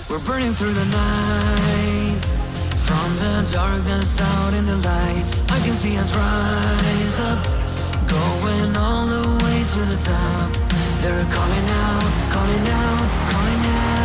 We're burning through the night, from the darkness out in the light. I can see us rise up, going all the way to the top. They're calling out, calling out, calling out.